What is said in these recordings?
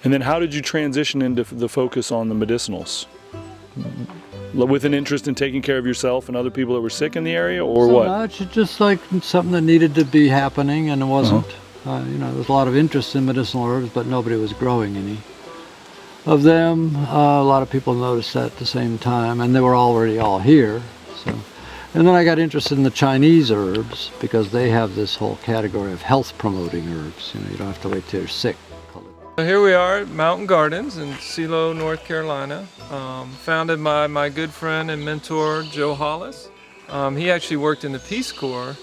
And then how did you transition into the focus on the medicinals? With an interest in taking care of yourself and other people that were sick in the area, or what? Much, it's just like something that needed to be happening, and it wasn't. You know, there's a lot of interest in medicinal herbs, but nobody was growing any of them. A lot of people noticed that at the same time, and they were already all here. So, and then I got interested in the Chinese herbs because they have this whole category of health-promoting herbs. You know, you don't have to wait till you're sick. Here we are at Mountain Gardens in Celo, North Carolina, founded by my good friend and mentor, Joe Hollis. He actually worked in the Peace Corps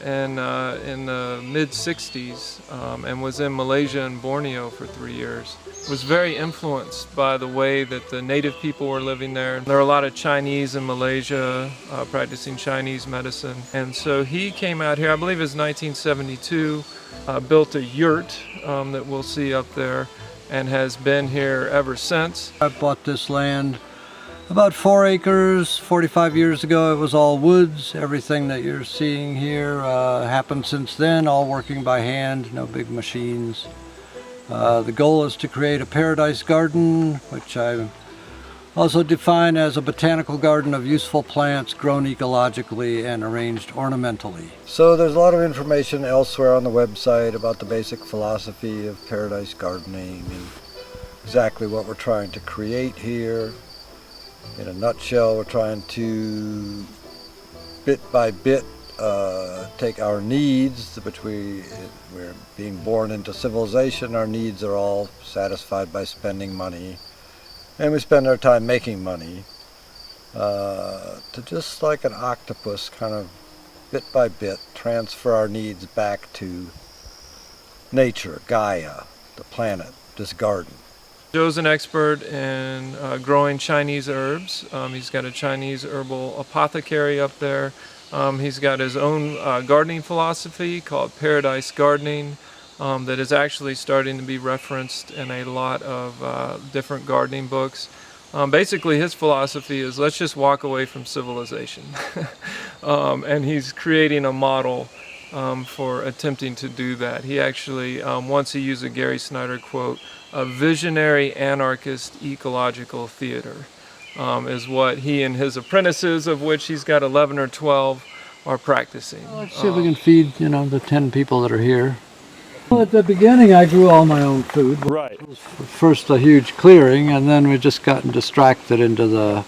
in the mid-60s and was in Malaysia and Borneo for 3 years. Was very influenced by the way that the native people were living there. There are a lot of Chinese in Malaysia practicing Chinese medicine. And so he came out here, I believe it was 1972, built a yurt that we'll see up there, and has been here ever since. I bought this land about 4 acres 45 years ago. It was all woods. Everything that you're seeing here happened since then, all working by hand, no big machines. The goal is to create a paradise garden, which I also define as a botanical garden of useful plants grown ecologically and arranged ornamentally. So there's a lot of information elsewhere on the website about the basic philosophy of paradise gardening and exactly what we're trying to create here. In a nutshell, we're trying to, bit by bit, take our needs, which we're being born into civilization. Our needs are all satisfied by spending money. And we spend our time making money to, just like an octopus, kind of bit by bit transfer our needs back to nature, Gaia, the planet, this garden. Joe's an expert in growing Chinese herbs. He's got a Chinese herbal apothecary up there. He's got his own gardening philosophy called Paradise Gardening. That is actually starting to be referenced in a lot of different gardening books. Basically, his philosophy is let's just walk away from civilization. And he's creating a model for attempting to do that. He actually, once he used a Gary Snyder quote, a visionary anarchist ecological theater is what he and his apprentices, of which he's got 11 or 12, are practicing. Well, let's see if we can feed, you know, the 10 people that are here. Well, at the beginning, I grew all my own food. Right. It was first a huge clearing, and then we've just gotten distracted into the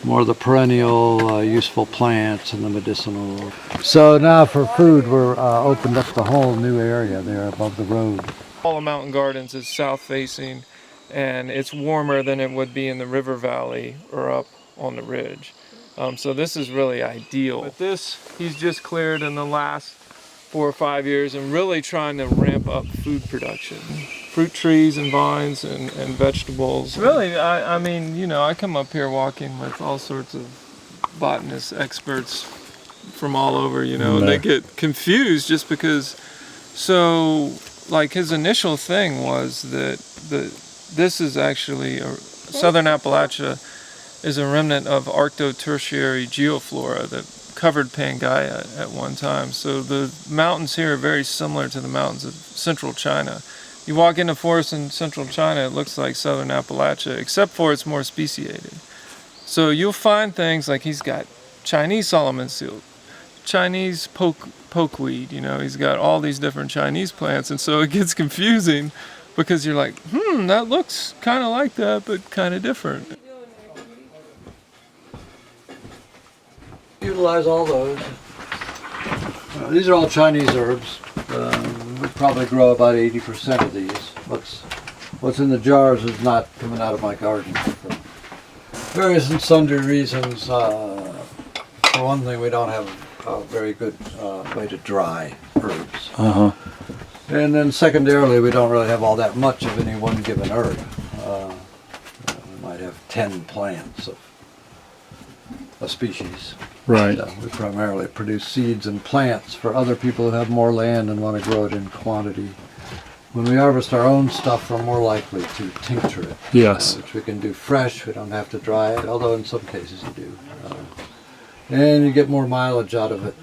more the perennial, useful plants and the medicinal. So now for food, we're opened up the whole new area there above the road. All of Mountain Gardens is south-facing, and it's warmer than it would be in the river valley or up on the ridge. So this is really ideal. But this, he's just cleared in the last 4 or 5 years and really trying to ramp up food production. Fruit trees and vines and vegetables. Really, I mean, you know, I come up here walking with all sorts of botanists, experts from all over, you know, and they get confused just because, so, like his initial thing was that this is actually, southern Appalachia is a remnant of Arcto-Tertiary geoflora that covered Pangaea at one time. So the mountains here are very similar to the mountains of central China. You walk into forest in central China, it looks like southern Appalachia, except for it's more speciated. So you'll find things like he's got Chinese Solomon seal, Chinese pokeweed, you know, he's got all these different Chinese plants, and so it gets confusing because you're like, that looks kind of like that, but kind of different. Utilize all those. These are all Chinese herbs. We probably grow about 80% of these. What's in the jars is not coming out of my garden for various and sundry reasons. For one thing, we don't have a very good way to dry herbs. And then secondarily, we don't really have all that much of any one given herb. We might have 10 plants of a species. Right. So we primarily produce seeds and plants for other people who have more land and want to grow it in quantity. When we harvest our own stuff, we're more likely to tincture it. Yes. Which we can do fresh. We don't have to dry it, although in some cases you do. And you get more mileage out of it.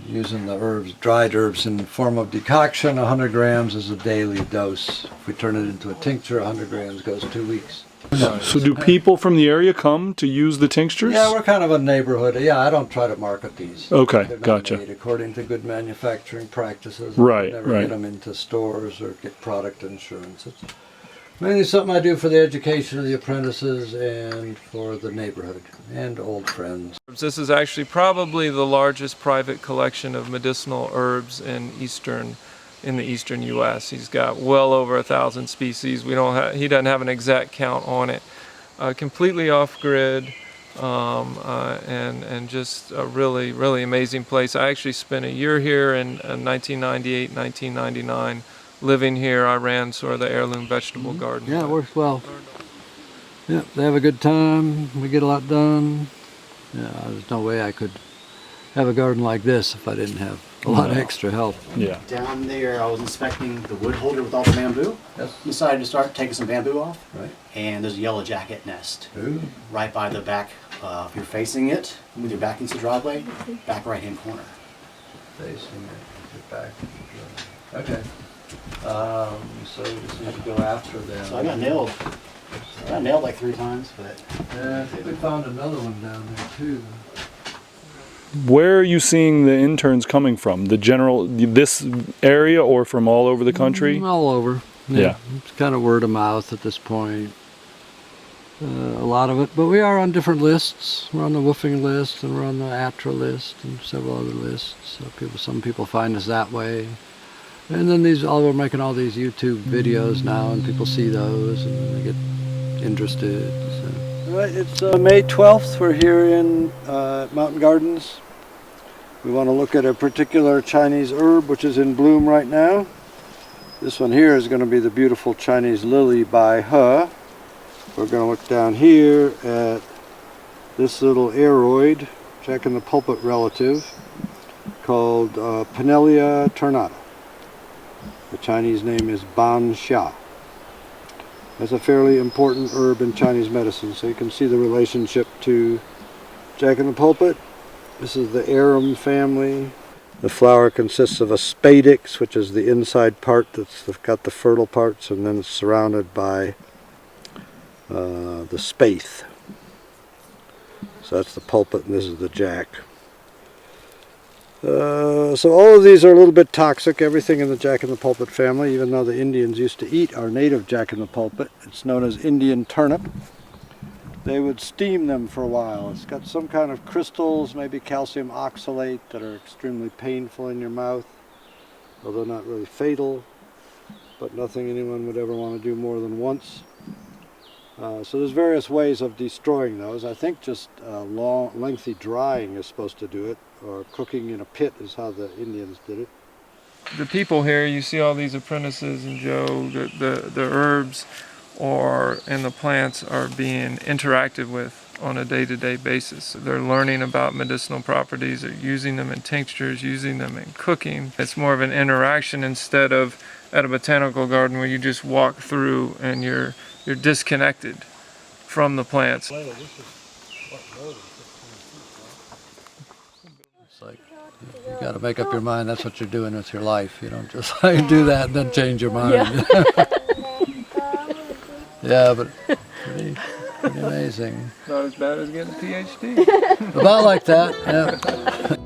Using the herbs, dried herbs in the form of decoction, 100 grams is a daily dose. If we turn it into a tincture, 100 grams goes 2 weeks. So do people from the area come to use the tinctures? Yeah, we're kind of a neighborhood. Yeah, I don't try to market these. Okay, They're not gotcha. made according to good manufacturing practices. Right, Never right. get them into stores or get product insurance. It's mainly something I do for the education of the apprentices and for the neighborhood and old friends. This is actually probably the largest private collection of medicinal herbs in the eastern U.S. He's got well over 1,000 species. He doesn't have an exact count on it. Completely off grid, and just a really, really amazing place. I actually spent a year here in 1998, 1999, living here. I ran sort of the heirloom vegetable garden. Yeah, it works well. Yeah, they have a good time. We get a lot done. Yeah, there's no way I could have a garden like this if I didn't have a lot of extra help. Yeah. Down there, I was inspecting the wood holder with all the bamboo. Yes. Decided to start taking some bamboo off. Right. And there's a yellow jacket nest Ooh. right by the back. If you're facing it, with your back into the driveway, back right-hand corner. Facing it, get back. Okay. So we just need to go after them. So I got nailed. I got nailed like 3 times, but Yeah, I think we found another one down there too. Where are you seeing the interns coming from? This area or from all over the country? All over. Yeah. It's kind of word of mouth at this point. A lot of it, but we are on different lists. We're on the woofing list, and we're on the ATRA list, and several other lists. So some people find us that way. And then we're making all these YouTube videos now, and people see those, and they get interested. So. All right, it's May 12th. We're here in Mountain Gardens. We want to look at a particular Chinese herb which is in bloom right now. This one here is going to be the beautiful Chinese lily by He. We're going to look down here at this little aroid, jack-in-the-pulpit relative, called Pinellia tornata. The Chinese name is Ban Xia. That's a fairly important herb in Chinese medicine, so you can see the relationship to jack-in-the-pulpit. This is the arum family. The flower consists of a spadix, which is the inside part that's got the fertile parts, and then it's surrounded by the spathe. So that's the pulpit, and this is the jack. So all of these are a little bit toxic, everything in the jack-in-the-pulpit family, even though the Indians used to eat our native jack-in-the-pulpit. It's known as Indian turnip. They would steam them for a while. It's got some kind of crystals, maybe calcium oxalate, that are extremely painful in your mouth, although not really fatal, but nothing anyone would ever want to do more than once. So there's various ways of destroying those. I think just lengthy drying is supposed to do it, or cooking in a pit is how the Indians did it. The people here, you see all these apprentices, and Joe, the herbs and the plants are being interacted with on a day-to-day basis. They're learning about medicinal properties, they're using them in tinctures, using them in cooking. It's more of an interaction instead of at a botanical garden where you just walk through and you're disconnected from the plants. It's like, you got to make up your mind that's what you're doing with your life. You don't just do that and then change your mind. Yeah. Yeah, but pretty amazing. Not as bad as getting a PhD. About like that, yeah.